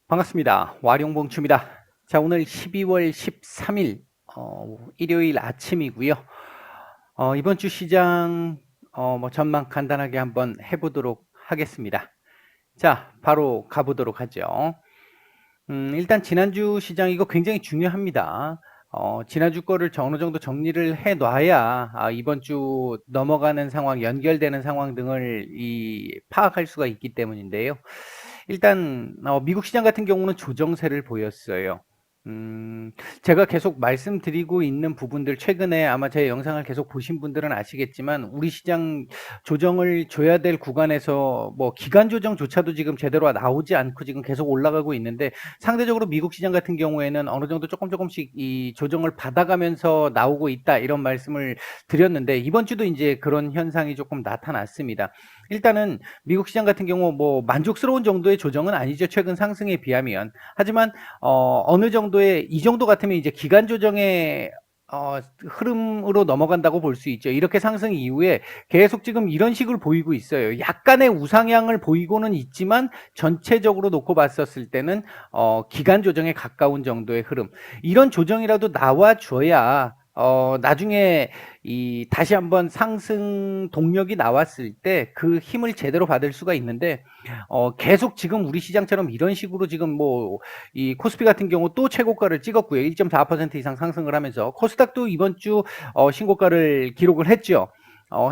반갑습니다. 와룡봉추입니다. 자, 오늘 12월 13일 일요일 아침이고요. 이번 주 시장 전망 간단하게 한번 해보도록 하겠습니다. 자, 바로 가보도록 하죠. 일단 지난주 시장 이거 굉장히 중요합니다. 지난주 거를 어느 정도 정리를 해 놔야 이번 주 넘어가는 상황, 연결되는 상황 등을 파악할 수가 있기 때문인데요. 일단 미국 시장 같은 경우는 조정세를 보였어요. 제가 계속 말씀드리고 있는 부분들, 최근에 아마 제 영상을 계속 보신 분들은 아시겠지만 우리 시장 조정을 줘야 될 구간에서 뭐 기간 조정조차도 지금 제대로 나오지 않고 지금 계속 올라가고 있는데, 상대적으로 미국 시장 같은 경우에는 어느 정도 조금씩 이 조정을 받아가면서 나오고 있다, 이런 말씀을 드렸는데, 이번 주도 이제 그런 현상이 조금 나타났습니다. 일단은 미국 시장 같은 경우 뭐 만족스러운 정도의 조정은 아니죠, 최근 상승에 비하면. 하지만 어느 정도의, 이 정도 같으면 이제 기간 조정의 흐름으로 넘어간다고 볼 수 있죠. 이렇게 상승 이후에 계속 지금 이런 식을 보이고 있어요. 약간의 우상향을 보이고는 있지만 전체적으로 놓고 봤었을 때는 기간 조정에 가까운 정도의 흐름. 이런 조정이라도 나와줘야 나중에 다시 한번 상승 동력이 나왔을 때 그 힘을 제대로 받을 수가 있는데, 계속 지금 우리 시장처럼 이런 식으로 지금 뭐 이 코스피 같은 경우 또 최고가를 찍었고요. 1.4% 이상 상승을 하면서 코스닥도 이번 주 신고가를 기록을 했죠.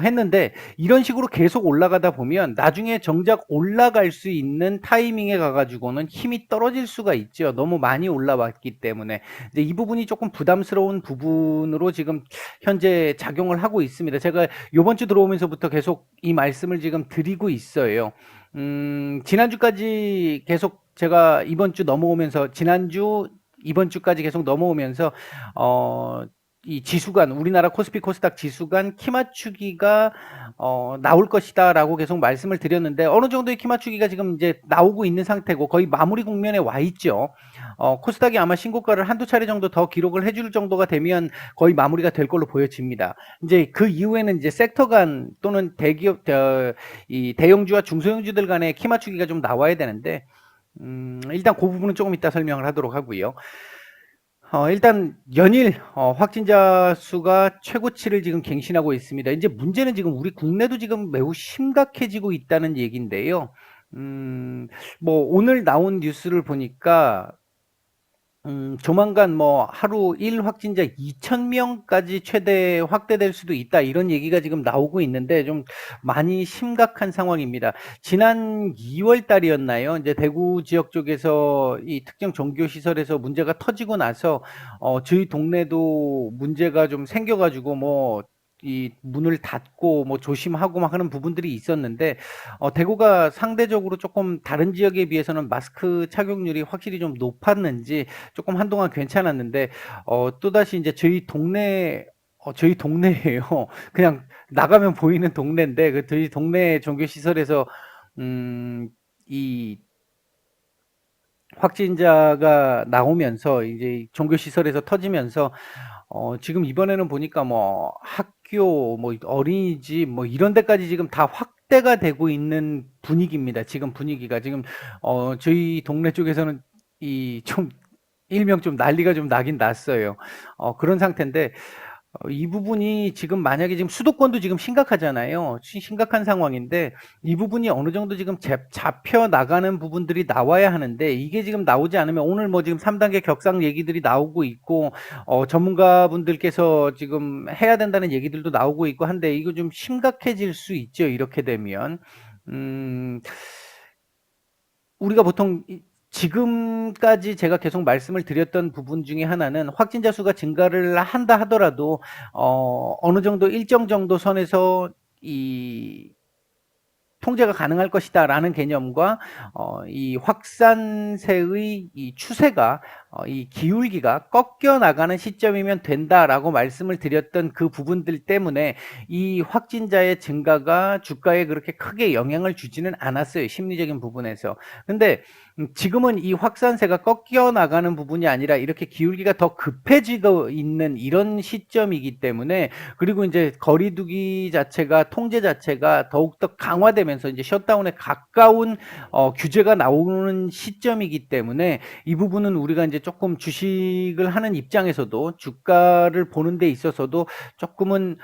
했는데 이런 식으로 계속 올라가다 보면 나중에 정작 올라갈 수 있는 타이밍에 가가지고는 힘이 떨어질 수가 있죠. 너무 많이 올라왔기 때문에. 이제 이 부분이 조금 부담스러운 부분으로 지금 현재 작용을 하고 있습니다. 제가 요번 주 들어오면서부터 계속 이 말씀을 지금 드리고 있어요. 지난주까지 계속 제가 이번 주 넘어오면서, 지난주 이번 주까지 계속 넘어오면서 이 지수간, 우리나라 코스피 코스닥 지수간 키 맞추기가 나올 것이다 라고 계속 말씀을 드렸는데, 어느 정도의 키 맞추기가 지금 이제 나오고 있는 상태고 거의 마무리 국면에 와 있죠. 코스닥이 아마 신고가를 한두 차례 정도 더 기록을 해줄 정도가 되면 거의 마무리가 될 걸로 보여집니다. 이제 그 이후에는 이제 섹터 간 또는 대기업, 이 대형주와 중소형주들 간의 키 맞추기가 좀 나와야 되는데, 일단 그 부분은 조금 이따 설명을 하도록 하고요. 일단 연일 확진자 수가 최고치를 지금 갱신하고 있습니다. 이제 문제는 지금 우리 국내도 지금 매우 심각해지고 있다는 얘기인데요. 뭐 오늘 나온 뉴스를 보니까 조만간 뭐 하루 1 확진자 2,000명까지 최대 확대될 수도 있다, 이런 얘기가 지금 나오고 있는데 좀 많이 심각한 상황입니다. 지난 2월 달이었나요? 이제 대구 지역 쪽에서 이 특정 종교 시설에서 문제가 터지고 나서 저희 동네도 문제가 좀 생겨가지고 뭐 이 문을 닫고 뭐 조심하고 막 하는 부분들이 있었는데, 대구가 상대적으로 조금 다른 지역에 비해서는 마스크 착용률이 확실히 좀 높았는지 조금 한동안 괜찮았는데, 또다시 이제 저희 동네예요. 그냥 나가면 보이는 동네인데 그 저희 동네 종교 시설에서 이 확진자가 나오면서 이제 종교 시설에서 터지면서 지금 이번에는 보니까 뭐 학교, 뭐 어린이집, 뭐 이런 데까지 지금 다 확대가 되고 있는 분위기입니다. 지금 분위기가 지금 저희 동네 쪽에서는 이 좀 일명 좀 난리가 좀 나긴 났어요. 그런 상태인데, 이 부분이 지금 만약에 지금 수도권도 지금 심각하잖아요. 심각한 상황인데 이 부분이 어느 정도 지금 잡혀 나가는 부분들이 나와야 하는데, 이게 지금 나오지 않으면 오늘 뭐 지금 3단계 격상 얘기들이 나오고 있고 전문가분들께서 지금 해야 된다는 얘기들도 나오고 있고 한데, 이거 좀 심각해질 수 있죠, 이렇게 되면. 음, 우리가 보통 지금까지 제가 계속 말씀을 드렸던 부분 중에 하나는, 확진자 수가 증가를 한다 하더라도 어느 정도 일정 정도 선에서 이 통제가 가능할 것이다라는 개념과 이 확산세의 이 추세가 이 기울기가 꺾여 나가는 시점이면 된다라고 말씀을 드렸던 그 부분들 때문에 이 확진자의 증가가 주가에 그렇게 크게 영향을 주지는 않았어요. 심리적인 부분에서. 근데 지금은 이 확산세가 꺾여 나가는 부분이 아니라 이렇게 기울기가 더 급해지고 있는 이런 시점이기 때문에, 그리고 이제 거리두기 자체가, 통제 자체가 더욱더 강화되면서 이제 셧다운에 가까운 규제가 나오는 시점이기 때문에 이 부분은 우리가 이제 조금 주식을 하는 입장에서도, 주가를 보는 데 있어서도 조금은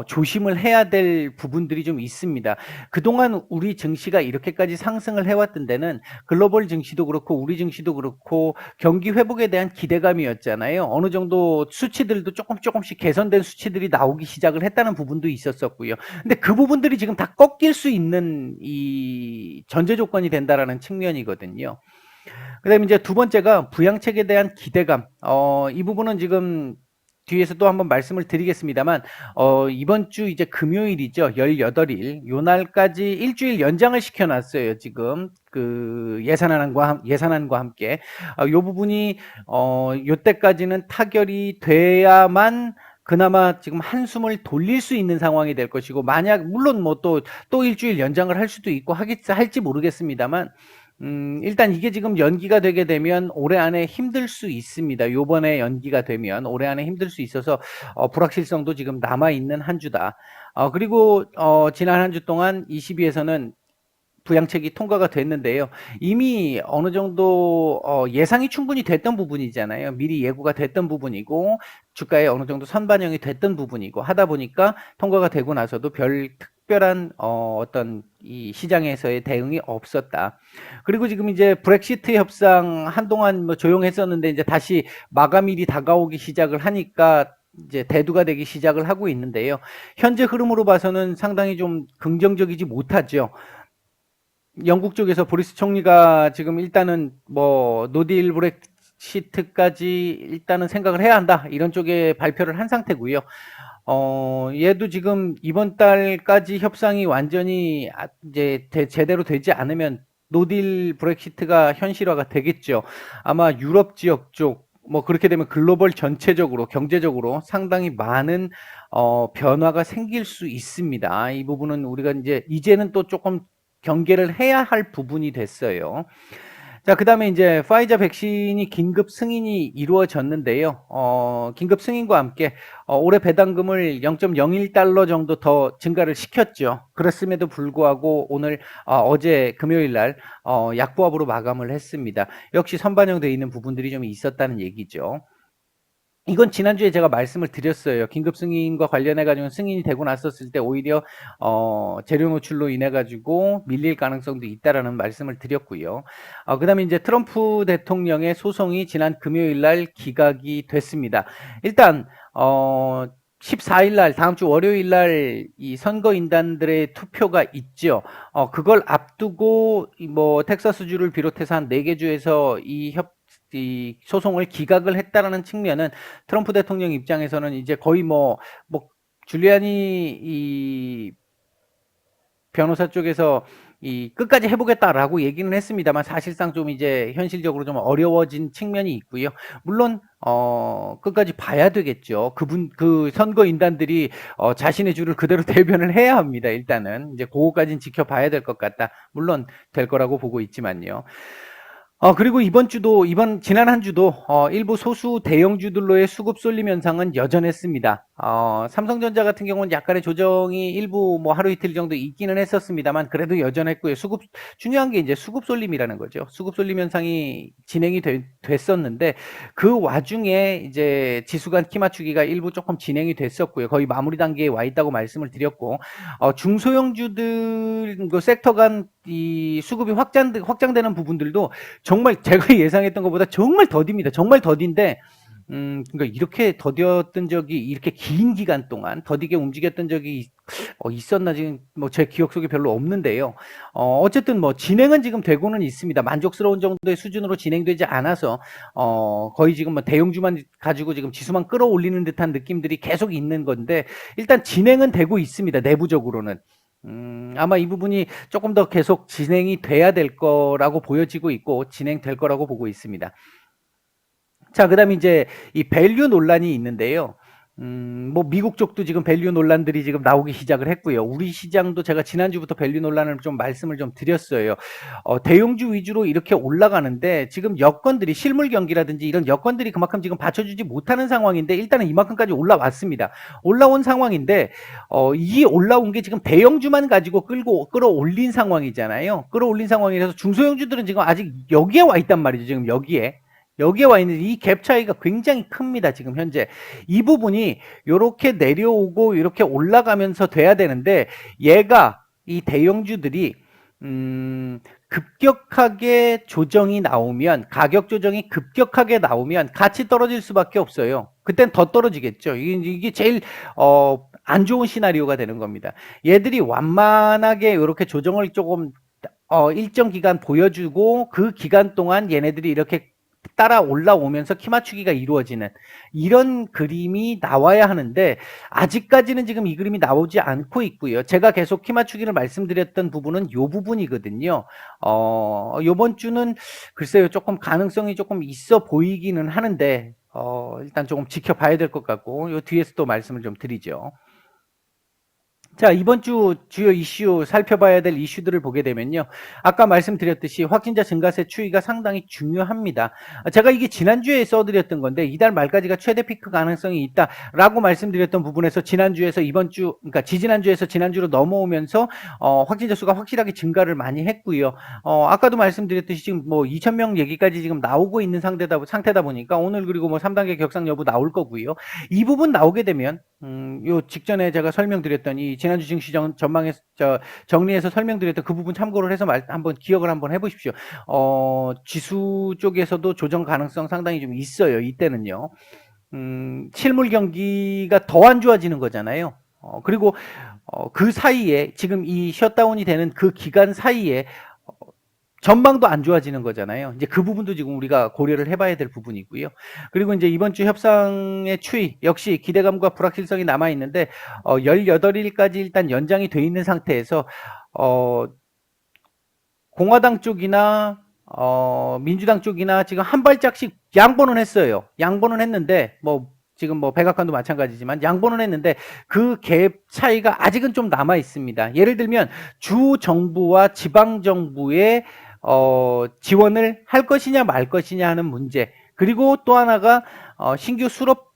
조심을 해야 될 부분들이 좀 있습니다. 그동안 우리 증시가 이렇게까지 상승을 해왔던 데는 글로벌 증시도 그렇고 우리 증시도 그렇고 경기 회복에 대한 기대감이었잖아요. 어느 정도 수치들도 조금씩 개선된 수치들이 나오기 시작을 했다는 부분도 있었었고요. 근데 그 부분들이 지금 다 꺾일 수 있는 이 전제 조건이 된다라는 측면이거든요. 그다음에 이제 두 번째가 부양책에 대한 기대감. 이 부분은 지금 뒤에서 또 한번 말씀을 드리겠습니다만, 이번 주 이제 금요일이죠. 18일. 요 날까지 일주일 연장을 시켜놨어요. 지금 그 예산안과 함께. 요 부분이, 요때까지는 타결이 돼야만 그나마 지금 한숨을 돌릴 수 있는 상황이 될 것이고, 만약, 물론 뭐 또 일주일 연장을 할 수도 있고 할지 모르겠습니다만, 일단 이게 지금 연기가 되게 되면 올해 안에 힘들 수 있습니다. 요번에 연기가 되면 올해 안에 힘들 수 있어서 불확실성도 지금 남아있는 한 주다. 그리고 지난 한 주 동안 22에서는 부양책이 통과가 됐는데요. 이미 어느 정도 예상이 충분히 됐던 부분이잖아요. 미리 예고가 됐던 부분이고 주가에 어느 정도 선반영이 됐던 부분이고 하다 보니까 통과가 되고 나서도 별 특별한 어떤 이 시장에서의 대응이 없었다. 그리고 지금 이제 브렉시트 협상 한동안 뭐 조용했었는데 이제 다시 마감일이 다가오기 시작을 하니까 이제 대두가 되기 시작을 하고 있는데요. 현재 흐름으로 봐서는 상당히 좀 긍정적이지 못하죠. 영국 쪽에서 보리스 총리가 지금 일단은 뭐 노딜 브렉시트까지 일단은 생각을 해야 한다, 이런 쪽에 발표를 한 상태고요. 얘도 지금 이번 달까지 협상이 완전히 이제 제대로 되지 않으면 노딜 브렉시트가 현실화가 되겠죠. 아마 유럽 지역 쪽, 뭐 그렇게 되면 글로벌 전체적으로 경제적으로 상당히 많은 변화가 생길 수 있습니다. 이 부분은 우리가 이제는 또 조금 경계를 해야 할 부분이 됐어요. 자, 그 다음에 이제 파이자 백신이 긴급 승인이 이루어졌는데요. 긴급 승인과 함께 올해 배당금을 0.01달러 정도 더 증가를 시켰죠. 그랬음에도 불구하고 오늘 어제 금요일 날 약보합으로 마감을 했습니다. 역시 선반영되어 있는 부분들이 좀 있었다는 얘기죠. 이건 지난주에 제가 말씀을 드렸어요. 긴급 승인과 관련해 가지고 승인이 되고 났었을 때 오히려 재료 노출로 인해 가지고 밀릴 가능성도 있다라는 말씀을 드렸고요. 그다음에 이제 트럼프 대통령의 소송이 지난 금요일 날 기각이 됐습니다. 일단 14일 날, 다음 주 월요일 날 이 선거인단들의 투표가 있죠. 그걸 앞두고 뭐 텍사스주를 비롯해서 한 4개 주에서 이 소송을 기각을 했다라는 측면은 트럼프 대통령 입장에서는 이제 거의 뭐 줄리아니 이 변호사 쪽에서 끝까지 해보겠다라고 얘기는 했습니다만 사실상 좀 이제 현실적으로 좀 어려워진 측면이 있고요. 물론 끝까지 봐야 되겠죠. 그 선거인단들이 자신의 주를 그대로 대변을 해야 합니다. 일단은 이제 그거까지는 지켜봐야 될 것 같다. 물론 될 거라고 보고 있지만요. 그리고 지난 한 주도 일부 소수 대형주들로의 수급 쏠림 현상은 여전했습니다. 삼성전자 같은 경우는 약간의 조정이 일부 뭐 하루 이틀 정도 있기는 했었습니다만 그래도 여전했고요. 중요한 게 이제 수급 쏠림이라는 거죠. 수급 쏠림 현상이 진행이 됐었는데 그 와중에 이제 지수 간 키 맞추기가 일부 조금 진행이 됐었고요. 거의 마무리 단계에 와 있다고 말씀을 드렸고, 중소형주들 그 섹터 간 이 수급이 확장되는 부분들도 정말 제가 예상했던 것보다 정말 더딥니다. 정말 더딘데, 그러니까 이렇게 더뎠던 적이, 이렇게 긴 기간 동안 더디게 움직였던 적이 있었나 지금 뭐 제 기억 속에 별로 없는데요. 어쨌든 뭐 진행은 지금 되고는 있습니다. 만족스러운 정도의 수준으로 진행되지 않아서 거의 지금 뭐 대형주만 가지고 지금 지수만 끌어올리는 듯한 느낌들이 계속 있는 건데, 일단 진행은 되고 있습니다. 내부적으로는. 아마 이 부분이 조금 더 계속 진행이 돼야 될 거라고 보여지고 있고 진행될 거라고 보고 있습니다. 자, 그다음에 이제 이 밸류 논란이 있는데요. 뭐 미국 쪽도 지금 밸류 논란들이 지금 나오기 시작을 했고요. 우리 시장도 제가 지난주부터 밸류 논란을 좀 말씀을 좀 드렸어요. 대형주 위주로 이렇게 올라가는데 지금 여건들이 실물 경기라든지 이런 여건들이 그만큼 지금 받쳐주지 못하는 상황인데 일단은 이만큼까지 올라왔습니다. 올라온 상황인데 이 올라온 게 지금 대형주만 가지고 끌어올린 상황이잖아요. 끌어올린 상황이라서 중소형주들은 지금 아직 여기에 와 있단 말이죠. 지금 여기에 와 있는 이 갭 차이가 굉장히 큽니다. 지금 현재 이 부분이 이렇게 내려오고 이렇게 올라가면서 돼야 되는데 얘가 이 대형주들이 급격하게 조정이 나오면 가격 조정이 급격하게 나오면 같이 떨어질 수밖에 없어요. 그땐 더 떨어지겠죠. 이게 제일 안 좋은 시나리오가 되는 겁니다. 얘들이 완만하게 이렇게 조정을 조금 일정 기간 보여주고 그 기간 동안 얘네들이 이렇게 따라 올라오면서 키 맞추기가 이루어지는 이런 그림이 나와야 하는데 아직까지는 지금 이 그림이 나오지 않고 있고요. 제가 계속 키 맞추기를 말씀드렸던 부분은 이 부분이거든요. 요번 주는 글쎄요, 조금 가능성이 조금 있어 보이기는 하는데 일단 조금 지켜봐야 될 것 같고 요 뒤에서 또 말씀을 좀 드리죠. 자, 이번 주 주요 이슈 살펴봐야 될 이슈들을 보게 되면요. 아까 말씀드렸듯이 확진자 증가세 추이가 상당히 중요합니다. 제가 이게 지난주에 써드렸던 건데 이달 말까지가 최대 피크 가능성이 있다라고 말씀드렸던 부분에서 지난주에서 이번 주, 그러니까 지지난주에서 지난주로 넘어오면서 확진자 수가 확실하게 증가를 많이 했고요. 아까도 말씀드렸듯이 지금 뭐 2,000명 얘기까지 지금 나오고 있는 상태다 보니까 오늘 그리고 뭐 3단계 격상 여부 나올 거고요. 이 부분 나오게 되면 요 직전에 제가 설명드렸던 이 지난주 증시 전망에서 정리해서 설명드렸던 그 부분 참고를 해서 한번 기억을 한번 해보십시오. 지수 쪽에서도 조정 가능성 상당히 좀 있어요. 이때는요. 실물 경기가 더 안 좋아지는 거잖아요. 그리고 그 사이에 지금 이 셧다운이 되는 그 기간 사이에 전망도 안 좋아지는 거잖아요. 이제 그 부분도 지금 우리가 고려를 해봐야 될 부분이고요. 그리고 이제 이번 주 협상의 추이 역시 기대감과 불확실성이 남아 있는데 18일까지 일단 연장이 돼 있는 상태에서 공화당 쪽이나 민주당 쪽이나 지금 한 발짝씩 양보는 했어요. 양보는 했는데 뭐 지금 뭐 백악관도 마찬가지지만 양보는 했는데 그 갭 차이가 아직은 좀 남아 있습니다. 예를 들면 주 정부와 지방 정부의 지원을 할 것이냐 말 것이냐 하는 문제. 그리고 또 하나가 신규 실업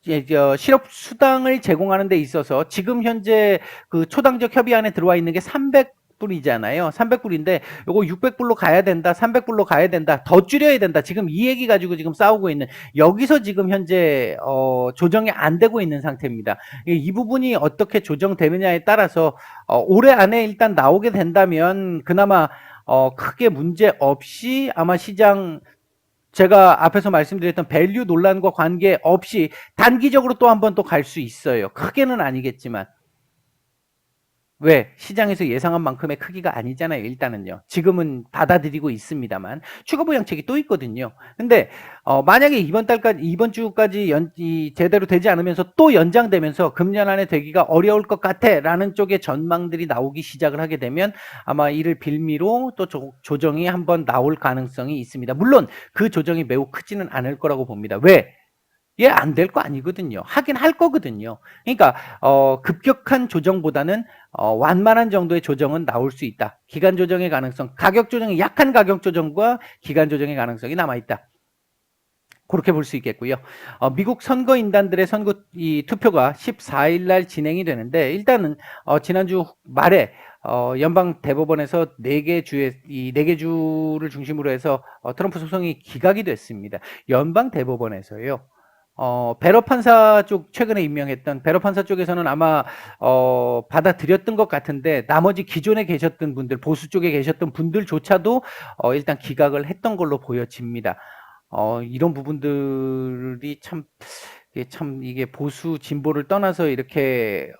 수당을 제공하는 데 있어서 지금 현재 그 초당적 협의안에 들어와 있는 게 300불이잖아요. 300불인데 요거 600불로 가야 된다. 300불로 가야 된다. 더 줄여야 된다. 지금 이 얘기 가지고 지금 싸우고 있는 여기서 지금 현재 조정이 안 되고 있는 상태입니다. 이 부분이 어떻게 조정되느냐에 따라서 올해 안에 일단 나오게 된다면 그나마 크게 문제 없이 아마 시장 제가 앞에서 말씀드렸던 밸류 논란과 관계없이 단기적으로 또 한 번 또 갈 수 있어요. 크게는 아니겠지만. 왜? 시장에서 예상한 만큼의 크기가 아니잖아요. 일단은요. 지금은 받아들이고 있습니다만 추가 부양책이 또 있거든요. 근데 만약에 이번 주까지 제대로 되지 않으면서 또 연장되면서 금년 안에 되기가 어려울 것 같아라는 쪽의 전망들이 나오기 시작을 하게 되면 아마 이를 빌미로 또 조정이 한번 나올 가능성이 있습니다. 물론 그 조정이 매우 크지는 않을 거라고 봅니다. 왜? 얘 안 될 거 아니거든요. 하긴 할 거거든요. 그러니까 급격한 조정보다는 완만한 정도의 조정은 나올 수 있다. 기간 조정의 가능성, 가격 조정이 약한 가격 조정과 기간 조정의 가능성이 남아 있다. 그렇게 볼 수 있겠고요. 미국 선거인단들의 투표가 14일 날 진행이 되는데 일단은 지난주 말에 연방 대법원에서 4개 주를 중심으로 해서 트럼프 소송이 기각이 됐습니다. 연방 대법원에서요. 베러 판사 쪽 최근에 임명했던 베러 판사 쪽에서는 아마 받아들였던 것 같은데 나머지 기존에 계셨던 분들 보수 쪽에 계셨던 분들조차도 일단 기각을 했던 걸로 보여집니다. 이런 부분들이 참 이게 보수 진보를 떠나서 이렇게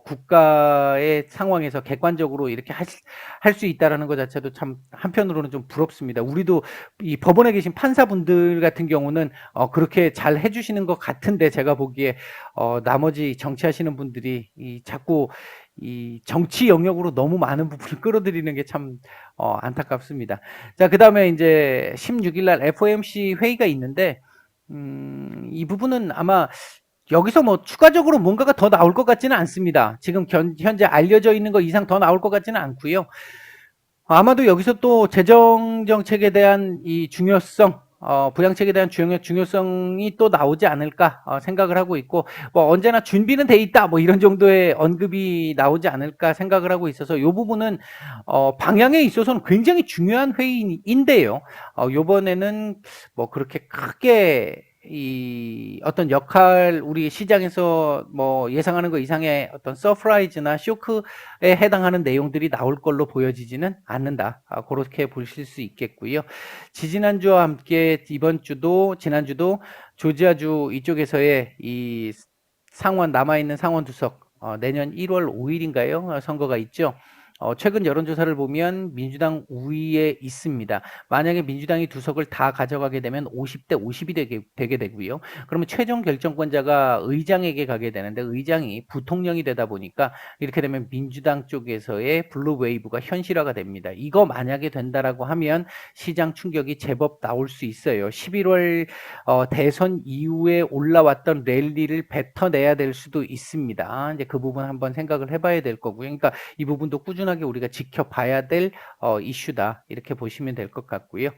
국가의 상황에서 객관적으로 이렇게 할 수 있다라는 것 자체도 참 한편으로는 좀 부럽습니다. 우리도 이 법원에 계신 판사분들 같은 경우는 그렇게 잘 해주시는 것 같은데 제가 보기에 나머지 정치하시는 분들이 자꾸 이 정치 영역으로 너무 많은 부분을 끌어들이는 게 참 안타깝습니다. 자, 그 다음에 이제 16일 날 FOMC 회의가 있는데 이 부분은 아마 여기서 뭐 추가적으로 뭔가가 더 나올 것 같지는 않습니다. 지금 현재 알려져 있는 것 이상 더 나올 것 같지는 않고요. 아마도 여기서 또 재정 정책에 대한 이 중요성, 부양책에 대한 중요성이 또 나오지 않을까 생각을 하고 있고, 뭐 언제나 준비는 돼 있다, 뭐 이런 정도의 언급이 나오지 않을까 생각을 하고 있어서 이 부분은 방향에 있어서는 굉장히 중요한 회의인데요. 요번에는 뭐 그렇게 크게 이 어떤 역할 우리 시장에서 뭐 예상하는 것 이상의 어떤 서프라이즈나 쇼크에 해당하는 내용들이 나올 걸로 보여지지는 않는다. 그렇게 보실 수 있겠고요. 지지난주와 함께 이번 주도 지난주도 조지아주 이쪽에서의 이 상원 남아있는 상원 두석 내년 1월 5일인가요? 선거가 있죠. 최근 여론조사를 보면 민주당 우위에 있습니다. 만약에 민주당이 두석을 다 가져가게 되면 50대 50이 되게 되고요. 그러면 최종 결정권자가 의장에게 가게 되는데 의장이 부통령이 되다 보니까 이렇게 되면 민주당 쪽에서의 블루 웨이브가 현실화가 됩니다. 이거 만약에 된다라고 하면 시장 충격이 제법 나올 수 있어요. 11월 대선 이후에 올라왔던 랠리를 뱉어내야 될 수도 있습니다. 이제 그 부분 한번 생각을 해봐야 될 거고요. 그러니까 이 부분도 꾸준하게 우리가 지켜봐야 될 이슈다 이렇게 보시면 될 것 같고요.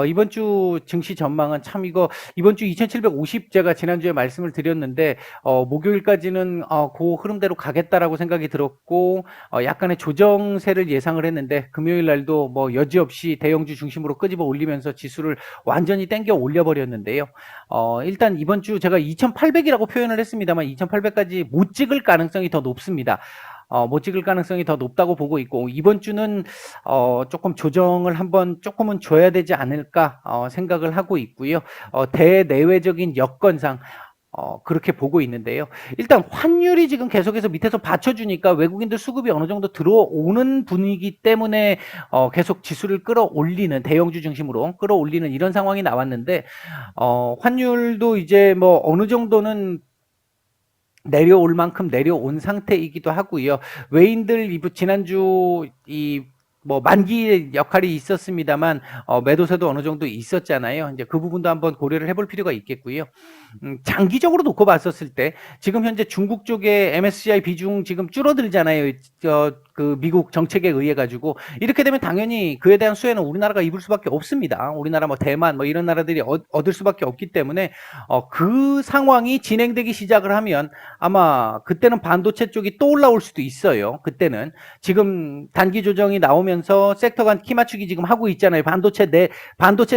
이번 주 증시 전망은 참 이번 주 2750 제가 지난주에 말씀을 드렸는데 목요일까지는 그 흐름대로 가겠다라고 생각이 들었고 약간의 조정세를 예상을 했는데 금요일 날도 뭐 여지없이 대형주 중심으로 끄집어 올리면서 지수를 완전히 땡겨 올려버렸는데요. 일단 이번 주 제가 2800이라고 표현을 했습니다만 2800까지 못 찍을 가능성이 더 높습니다. 못 찍을 가능성이 더 높다고 보고 있고 이번 주는 조금 조정을 한번 조금은 줘야 되지 않을까 생각을 하고 있고요. 대내외적인 여건상 그렇게 보고 있는데요. 일단 환율이 지금 계속해서 밑에서 받쳐주니까 외국인들 수급이 어느 정도 들어오는 분위기 때문에 계속 지수를 끌어올리는 대형주 중심으로 끌어올리는 이런 상황이 나왔는데 환율도 이제 뭐 어느 정도는 내려올 만큼 내려온 상태이기도 하고요. 외인들 지난주 뭐 만기 역할이 있었습니다만 매도세도 어느 정도 있었잖아요. 이제 그 부분도 한번 고려를 해볼 필요가 있겠고요. 장기적으로 놓고 봤었을 때 지금 현재 중국 쪽에 MSCI 비중 지금 줄어들잖아요. 그 미국 정책에 의해 가지고 이렇게 되면 당연히 그에 대한 수혜는 우리나라가 입을 수밖에 없습니다. 우리나라 뭐 대만 뭐 이런 나라들이 얻을 수밖에 없기 때문에 그 상황이 진행되기 시작을 하면 아마 그때는 반도체 쪽이 또 올라올 수도 있어요. 그때는 지금 단기 조정이 나오면서 섹터 간 키 맞추기 지금 하고 있잖아요. 반도체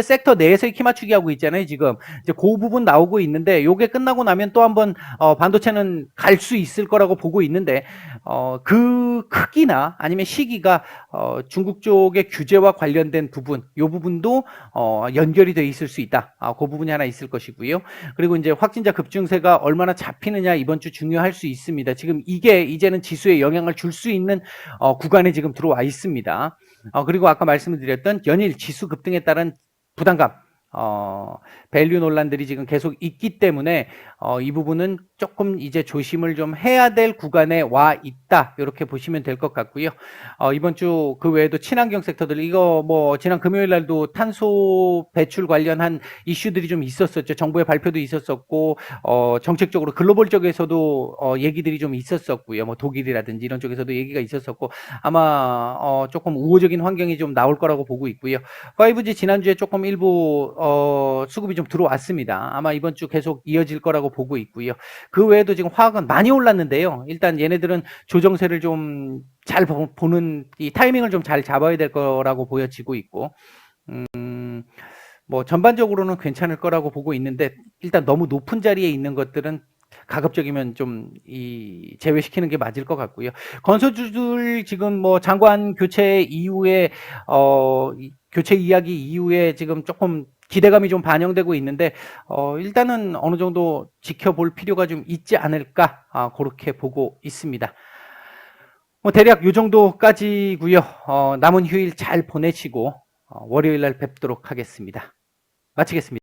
섹터 내에서의 키 맞추기 하고 있잖아요. 지금 이제 그 부분 나오고 있는데 요게 끝나고 나면 또 한번 반도체는 갈 수 있을 거라고 보고 있는데 그 크기나 아니면 시기가 중국 쪽의 규제와 관련된 부분, 요 부분도 연결이 돼 있을 수 있다. 그 부분이 하나 있을 것이고요. 그리고 이제 확진자 급증세가 얼마나 잡히느냐 이번 주 중요할 수 있습니다. 지금 이게 이제는 지수에 영향을 줄 수 있는 구간에 지금 들어와 있습니다. 그리고 아까 말씀을 드렸던 연일 지수 급등에 따른 부담감, 밸류 논란들이 지금 계속 있기 때문에 이 부분은 조금 이제 조심을 좀 해야 될 구간에 와 있다 이렇게 보시면 될 것 같고요. 이번 주 그 외에도 친환경 섹터들 이거 뭐 지난 금요일 날도 탄소 배출 관련한 이슈들이 좀 있었었죠. 정부의 발표도 있었었고 정책적으로 글로벌 쪽에서도 얘기들이 좀 있었었고요. 뭐 독일이라든지 이런 쪽에서도 얘기가 있었었고 아마 조금 우호적인 환경이 좀 나올 거라고 보고 있고요. 5G 지난주에 조금 일부 수급이 좀 들어왔습니다. 아마 이번 주 계속 이어질 거라고 보고 있고요. 그 외에도 지금 화학은 많이 올랐는데요. 일단 얘네들은 조정세를 좀 잘 보는 이 타이밍을 좀 잘 잡아야 될 거라고 보여지고 있고 뭐 전반적으로는 괜찮을 거라고 보고 있는데 일단 너무 높은 자리에 있는 것들은 가급적이면 좀 제외시키는 게 맞을 것 같고요. 건설주들 지금 뭐 장관 교체 이후에 교체 이야기 이후에 지금 조금 기대감이 좀 반영되고 있는데 일단은 어느 정도 지켜볼 필요가 좀 있지 않을까 그렇게 보고 있습니다. 뭐 대략 요 정도까지고요. 남은 휴일 잘 보내시고 월요일 날 뵙도록 하겠습니다. 마치겠습니다.